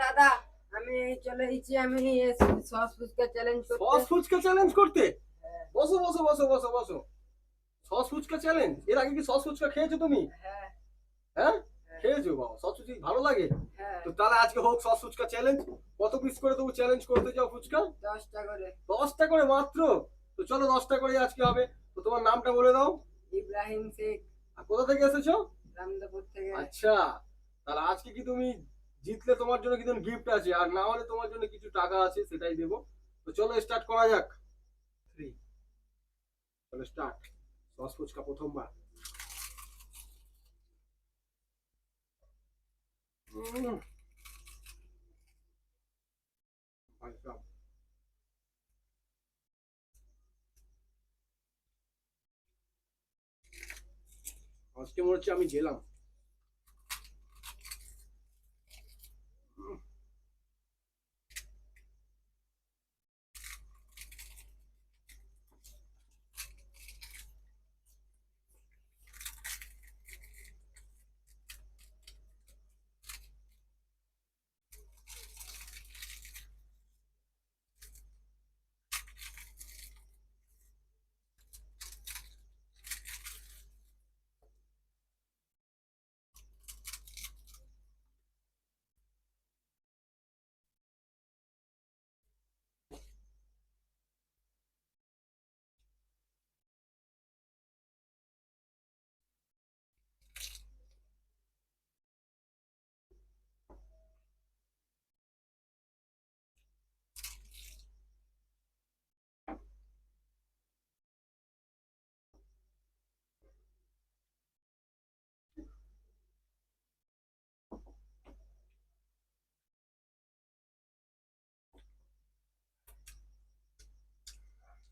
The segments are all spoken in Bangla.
দাদা আমি চলে এসেছি, আমি সস ফুচকা চ্যালেঞ্জ করতে। সস ফুচকা চ্যালেঞ্জ করতে? হ্যাঁ। বসো বসো বসো বসো বসো। সস ফুচকা চ্যালেঞ্জ, এর আগে কি সস ফুচকা খেয়েছো তুমি? হ্যাঁ। হ্যাঁ, হ্যাঁ। খেয়েছো? বাবা, সস ফুচকা ভালো লাগে? হ্যাঁ। তো তাহলে আজকে হোক সস ফুচকা চ্যালেঞ্জ। কত পিস করে দেবো চ্যালেঞ্জ করতে যাও ফুচকা? 10টা করে। 10টা করে মাত্র? তো চলো 10টা করে আজকে হবে। তো তোমার নামটা বলে দাও। ইব্রাহিম শেখ। আর কোথা থেকে এসেছো? রামদাপুর থেকে। আচ্ছা, তাহলে আজকে কি তুমি জিতলে তোমার জন্য কিন্তু গিফট আছে, আর না হলে তোমার জন্য কিছু টাকা আছে, সেটাই দেবো। তো চলো স্টার্ট করা যাক। 3, চলো স্টার্ট। সস ফুচকা প্রথমবার। উম, আচ্ছা, আজকে মনে হচ্ছে আমি গেলাম।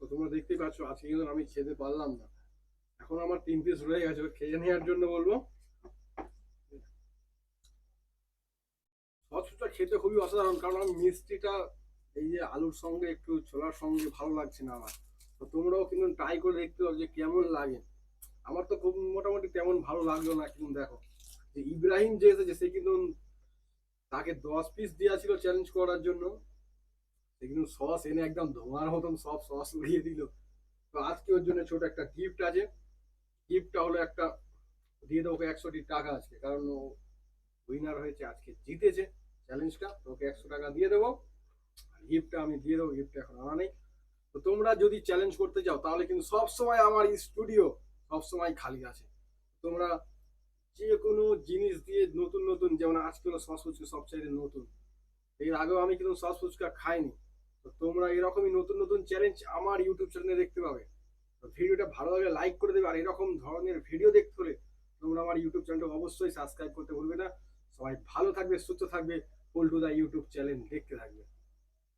তো তোমরা দেখতেই পাচ্ছ আজকে কিন্তু আমি খেতে পারলাম না। এখন আমার 3 পিস রয়ে গেছে, খেয়ে নেওয়ার জন্য বলবো। সসটা খেতে খুবই অসাধারণ, কারণ আমি মিষ্টিটা এই যে আলুর সঙ্গে একটু ছোলার সঙ্গে ভালো লাগছে না আমার। তো তোমরাও কিন্তু ট্রাই করে দেখতে পারো যে কেমন লাগে। আমার তো খুব মোটামুটি তেমন ভালো লাগলো না, কিন্তু দেখো যে ইব্রাহিম যে এসেছে সে কিন্তু, তাকে 10 পিস দেওয়া ছিল চ্যালেঞ্জ করার জন্য, সে কিন্তু সস এনে একদম ধোঁয়ার মতন সব সস উড়িয়ে দিল। তো আজকে ওর জন্য ছোট একটা গিফট আছে। গিফটটা হলো একটা, দিয়ে দেবো ওকে 100টি টাকা আজকে, কারণ ও উইনার হয়েছে, আজকে জিতেছে চ্যালেঞ্জটা। তো ওকে 100 টাকা দিয়ে দেবো। গিফটটা আমি দিয়ে দেবো, গিফটটা এখন আনা নেই। তো তোমরা যদি চ্যালেঞ্জ করতে চাও তাহলে কিন্তু সব সময় আমার স্টুডিও সব সময় খালি আছে। তোমরা যে কোনো জিনিস দিয়ে নতুন নতুন, যেমন আজকে হলো সস ফুচকা সবচাইতে নতুন, এর আগেও আমি কিন্তু সস ফুচকা খাইনি। তো তোমরা এরকমই নতুন নতুন চ্যালেঞ্জ আমার ইউটিউব চ্যানেলে দেখতে পাবে। তো ভিডিওটা ভালো লাগলে লাইক করে দেবে, আর এরকম ধরনের ভিডিও দেখতে হলে তোমরা আমার ইউটিউব চ্যানেলটা অবশ্যই সাবস্ক্রাইব করতে ভুলবে না। সবাই ভালো থাকবে, সুস্থ থাকবে, পল্টু দা ইউটিউব চ্যানেল দেখতে থাকবে।